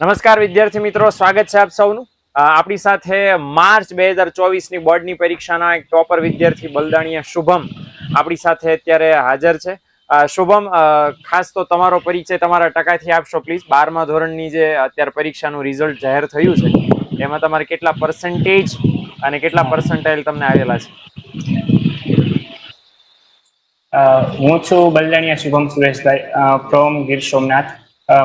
નમસ્કાર વિદ્યાર્થી મિત્રો, સ્વાગત છે આપ સૌનું. આપણી સાથે માર્ચ 2024ની બોર્ડની પરીક્ષાના એક ટોપર વિદ્યાર્થી બલદાણીયા શુભમ આપણી સાથે અત્યારે હાજર છે. શુભમ, ખાસ તો તમારો પરિચય તમારા ટકાથી આપશો પ્લીઝ. 12મા ધોરણની જે અત્યારે પરીક્ષાનું રિઝલ્ટ જાહેર થયું છે એમાં તમારે કેટલા પર્સન્ટેજ અને કેટલા પર્સન્ટાઇલ તમને આવેલા છે? હું છું બલદાણીયા શુભમ સુરેશભાઈ ફ્રોમ ગીર સોમનાથ.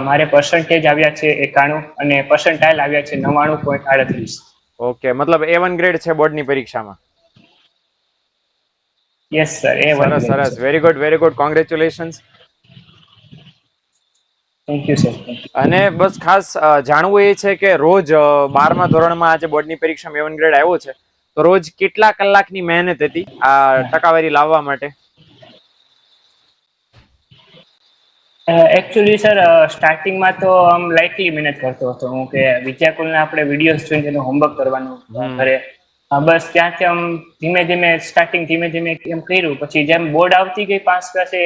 મારે પર્સન્ટેજ આવ્યા છે 91 અને પર્સન્ટાઇલ આવ્યા છે 99.38. ઓકે, મતલબ A1 ગ્રેડ છે બોર્ડની પરીક્ષામાં. યસ સર, A1 સરસ ગ્રેડ સરસ, છે. Very good very good, congratulations. Thank you sir. અને બસ ખાસ જાણવું એ છે કે રોજ 12મા ધોરણમાં આજે બોર્ડની પરીક્ષામાં A1 ગ્રેડ આવ્યો છે તો રોજ કેટલા કલાકની મહેનત હતી આ ટકાવારી લાવવા માટે? એકચ્યુઅલી સર સ્ટાર્ટિંગમાં તો આમ લાઇટલી મહેનત કરતો હતો હું, કે વિદ્યાકુલના આપણે વિડીયોઝ જોઈને એનું હોમવર્ક કરવાનું ઘરે. બસ ત્યાંથી આમ ધીમે ધીમે એમ કર્યું. પછી જેમ બોર્ડ આવતી ગઈ 5 ક્લાસે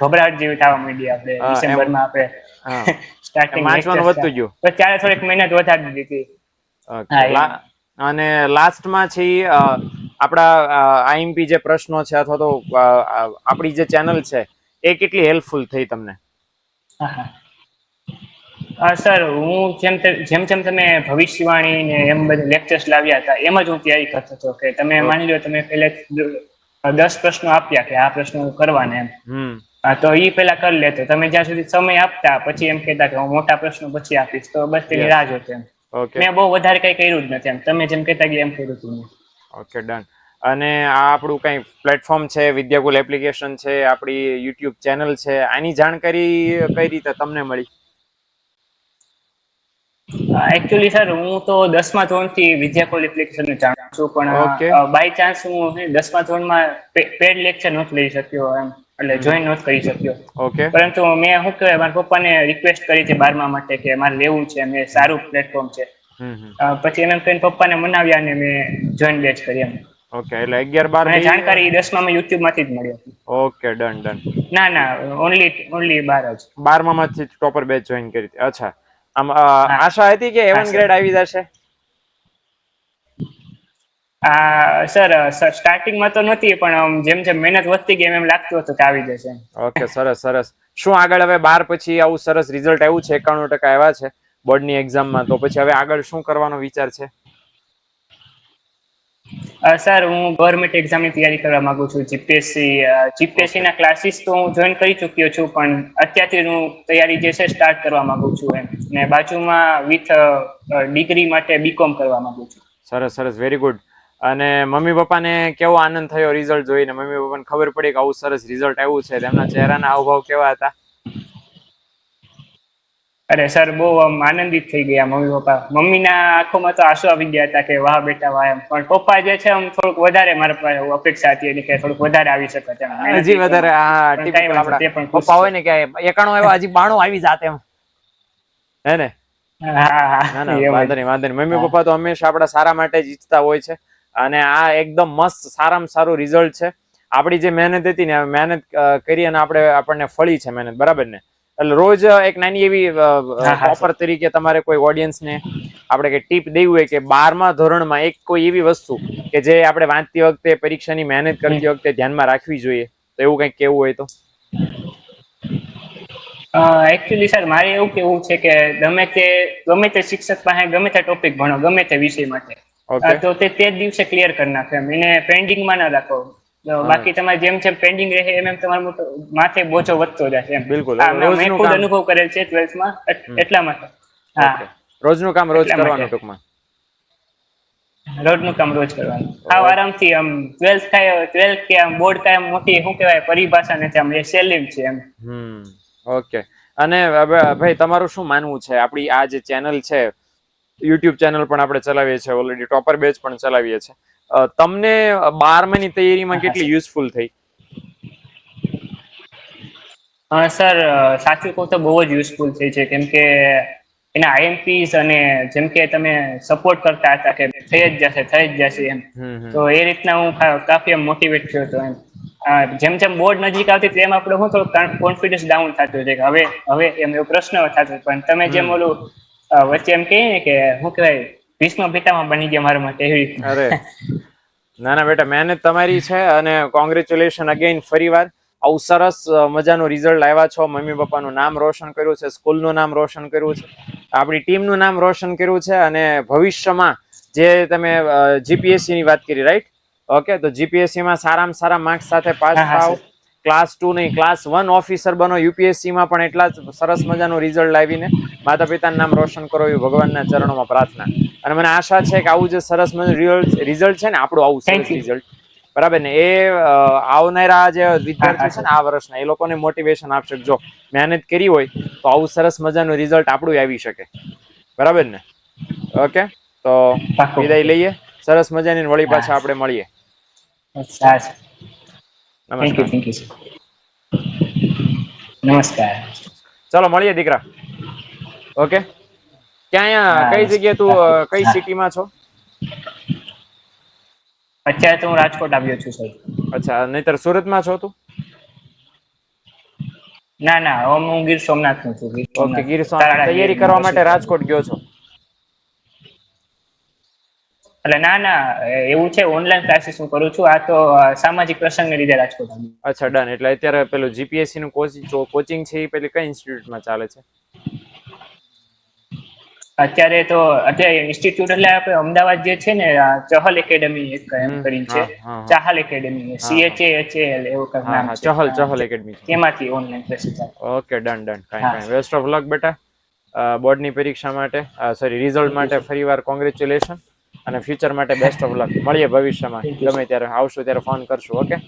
ગભરાટ જેવી થવા માંડી. આપણે ડિસેમ્બરમાં આપણે સ્ટાર્ટિંગ વાંચવાનું લેક્ચર્સ વધતું ગયું. તો ત્યારે થોડીક મહેનત વધારી દીધી. અને લાસ્ટમાં છે આપણા આઈએમપી જે પ્રશ્નો છે અથવા તો આપણી જે ચેનલ છે એ કેટલી હેલ્પફુલ થઈ તમને? સર, હું જેમ તમે ભવિષ્યવાણી ને એમ બધા લેક્ચર્સ લાવ્યા હતા એમ જ હું તૈયારી કરતો હતો. કે તમે માની લો તમે પહેલા 10 પ્રશ્નો આપ્યા કે આ પ્રશ્નો કરવાના એમ, તો એ પેલા કરી લેતો. તમે જ્યાં સુધી સમય આપતા પછી એમ કહેતા કે હું મોટા પ્રશ્નો પછી આપીશ, તો બસ તેની રાહ જોતો એમ. મેં બહુ વધારે કઈ કર્યું જ નથી એમ, તમે જેમ કહેતા ગયા એમ કર્યું હતું. Okay, done. અને આ આપણું કઈ પ્લેટફોર્મ છે, વિદ્યાકુલ એપ્લિકેશન છે, આપણી યુટ્યુબ ચેનલ છે, આની જાણકારી કઈ રીતે તમને મળી? એકચ્યુઅલી સર, હું તો 10મા ધોરણથી વિદ્યાકુલ એપ્લિકેશન જાણું છું, પણ બાય ચાન્સ હું 10મા ધોરણમાં પેડ લેક્ચર નથી લઈ શક્યો એમ, એટલે જોઈન નથી કરી શક્યો. પરંતુ મેં શું કહેવાય, મારા પપ્પાને રિક્વેસ્ટ કરી છે 12મા માટે કે મારે લેવું છે, મેં સારું પ્લેટફોર્મ છે. પછી એમ કહીને પપ્પાને મનાવ્યા અને મેં જોઈન બેચ કરી એમ. ઓકે, એટલે 11-12 મને જાણકારી 10મામાં યુટ્યુબ માંથી જ મળી હતી. Okay, done done. ના, ઓનલી 12 જ. 12મામાંથી ટોપર બેચ જોઈન કરી હતી. અચ્છા, આમ આશા હતી કે A1 ગ્રેડ આવી જશે? સર, સ્ટાર્ટિંગમાં તો નથી, પણ જેમ જેમ મહેનત વધતી ગઈ એમ લાગતું હતું કે આવી જશે. ઓકે, સરસ સરસ. શું આગળ હવે 12 પછી આવું સરસ રિઝલ્ટ આવ્યું છે, 91% આવ્યા છે બોર્ડની એક્ઝામમાં, તો પછી હવે આગળ શું કરવાનો વિચાર છે? સર, હું ગવર્મેન્ટ એક્ઝામની તૈયારી કરવા માંગુ છું. જીપીએસસી ના ક્લાસીસ તો હું જોઈન કરી ચૂક્યો છું, પણ અત્યારથી હું તૈયારી જે છે સ્ટાર્ટ કરવા માંગુ છું એમ. ને બાજુમાં વિથ ડિગ્રી માટે બીકોમ કરવા માંગુ છું. સરસ સરસ, વેરી ગુડ. અને મમ્મી પપ્પાને કેવો આનંદ થયો રિઝલ્ટ જોઈને? મમ્મી પપ્પાને ખબર પડી કે આવું સરસ રિઝલ્ટ આવ્યું છે, તેમના ચહેરાના હાવભાવ કેવા હતા? અરે સર, બહુ આનંદિત થઈ ગયા મમ્મી પપ્પા. મમ્મીના આંખોમાં તો આંસુ આવી ગયા હતા કે વાહ બેટા વાહ એમ. પણ પપ્પા જે છે આમ થોડુંક વધારે મારા પાસે અપેક્ષા હતી એની કે થોડુંક વધારે આવી શકે તેમ. હજી વધારે, હા, ટિપિકલ આપડા પપ્પા હોય ને કે 91 આવ્યા, હજી 92 આવી જાત એમ, હે ને? ના ના, વાંધો નહીં વાંધો નહીં. મમ્મી પપ્પા તો હંમેશા આપણા સારા માટે જ ઈચ્છતા હોય છે, અને આ એકદમ મસ્ત સારામાં સારું રિઝલ્ટ છે. આપણી જે મહેનત હતી ને, મહેનત કરી અને આપણને ફળી છે મહેનત, બરાબર ને? એટલે રોજ એક નાની એવી ટોપર તરીકે તમારે કોઈ ઓડિયન્સને આપણે કે ટીપ દેવી હોય કે 12મા ધોરણમાં એક કોઈ એવી વસ્તુ કે જે આપણે વાંચતી વખતે, પરીક્ષાની મહેનત કરતી વખતે ધ્યાનમાં રાખવી જોઈએ, તો એવું કંઈક કેવું હોય તો? એકચ્યુઅલી સર, મારે એવું કેવું છે કે ગમે તે શિક્ષક પાસે ગમે તે ટોપિક ભણો, ગમે તે વિષય માટે, તો તે જ દિવસે ક્લિયર કરી નાખો એમ. એને પેન્ડિંગમાં ના રાખો. બાકી તમારે જેમ જેમ પેન્ડિંગ રહે એમ તમારા માથે બોજો વધતો જશે એમ. મેં ખુદ અનુભવ કરેલ છે 12થમાં, એટલા માટે. રોજનું કામ રોજ કરવાનું ટૂંકમાં. રોજનું કામ રોજ કરવાનું. આરામથી આમ 12th કે આમ બોર્ડ કાંઈ મોટી શું કહેવાય પરિભાષા નથી, આમ એ સેલિમ છે એમ. ઓકે. અને ભાઈ, તમારું શું માનવું છે? આપણી આ જે ચેનલ છે, યુટ્યુબ ચેનલ પણ આપણે ચલાવીએ છીએ, ઓલરેડી ટોપર બેચ પણ ચલાવીએ છીએ, તમને 12માની તૈયારીમાં કેટલી યુઝફુલ થઈ? સર, સાચું કહું તો બહુ જ યુઝફુલ થઈ છે, કેમ કે એના આઈએમપીસ અને જેમ કે તમે સપોર્ટ કરતા હતા કે થઈ જ જશે એમ, તો એ રીતના હું કાફી મોટિવેટ થયો હતો એમ. જેમ જેમ બોર્ડ નજીક આવતી તેમ આપણે શું થોડું કોન્ફિડન્સ ડાઉન થતું છે કે હવે એમ એવો પ્રશ્ન થતો. પણ તમે જેમ ઓલું વચ્ચે એમ કહીએ ને કે શું કહેવાય ભીષ્મ પિતામહ બની ગયા મારા માટે એવી રીતના. અરે ના ના બેટા, મહેનત તમારી છે અને કોંગ્રેચ્યુલેશન અગેન ફરીવાર. આવું સરસ મજાનું રિઝલ્ટ લાવ્યા છો, મમ્મી પપ્પાનું નામ રોશન કર્યું છે, સ્કૂલનું નામ રોશન કર્યું છે, આપણી ટીમનું નામ રોશન કર્યું છે, અને ભવિષ્યમાં જે તમે જીપીએસસી ની વાત કરી, રાઈટ? ઓકે, તો જીપીએસસી માં સારામાં સારા માર્ક્સ સાથે પાસ હા થાવ, સર. ક્લાસ 2 નહીં ક્લાસ 1 ઓફિસર બનો, યુપીએસસી માં પણ એટલા જ સરસ મજાનું રિઝલ્ટ લાવીને માતા પિતાનું નામ રોશન કરો એવી ભગવાનના ચરણોમાં પ્રાર્થના. અને મને આશા છે કે આવું જે સરસ મજાનું રિઝલ્ટ છે ને આપણું, આવું થેન્ક સરસ યુ. રિઝલ્ટ, બરાબર ને, એ આવનારા જે હા હા વિદ્યાર્થીઓ છે સર. ને આ વર્ષના, એ લોકોને મોટિવેશન આપશે. જો મહેનત કરી હોય તો આવું સરસ મજાનું રિઝલ્ટ આપણું આવી શકે, બરાબર ને? ઓકે, તો પાક્કું વિદાય પાક્કું. લઈએ. સરસ મજાની વળી હા પાછા આપણે મળીએ. હા સર. થેન્ક નમસ્કાર. You sir. નમસ્કાર. ચલો મળીએ દીકરા. ઓકે, ક્યાં હા કઈ જગ્યાએ તું કઈ હા. સિટીમાં છો? અત્યારે તો હું રાજકોટ આવ્યો છું સાહેબ. અચ્છા, નહીતર સુરતમાં છો તું? ના ના, હું ગીર સોમનાથ નું છું. ગીર ઓકે, સોમનાથ ગીર તારાડા તૈયારી ગીરમાં કરવા માટે રસોઈ કરું. રાજકોટ ગયો છો? એટલે ના ના, એવું છે ઓનલાઈન ક્લાસીસ હું કરું છું. આ તો સામાજિક પ્રસંગને લીધે રાજકોટ આવ્યો. અચ્છા ડન. એટલે અત્યારે પેલું જીપીએસસી નું કોચિંગ છે એ પેલી કઈ ઇન્સ્ટિટ્યૂટમાં ચાલે છે? અત્યારે તો અત્યારે ઇન્સ્ટિટ્યૂટ એટલે આપણે અમદાવાદ જે છે ને ચહલ એકેડેમી એક એમ કરીને છે. હા હા હા ચાહલ એકેડેમી, હા હા CHAHAL એવું કંઈક હા નામ હા, છે. ચહલ એકેડમી છે. તેમાંથી ઓનલાઈન ક્લાસીસ ચાલે. ઓકે ડન ડન, હા કાંઈ બેસ્ટ ઓફ લક બેટા. બોર્ડની પરીક્ષા માટે, સોરી રિઝલ્ટ થેન્ક યુ માટે સર. ફરીવાર કોંગ્રેચ્યુલેશન. અને ફ્યુચર માટે બેસ્ટ ઓફ લક. મળીએ ભવિષ્યમાં, થેન્ક યુ સર. ગમે ત્યારે આવશું ત્યારે ફોન કરશું. ઓકે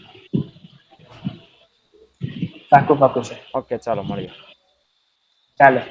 પાક્કું પાક્કું સર. ઓકે, ચાલો મળીએ. ચાલો.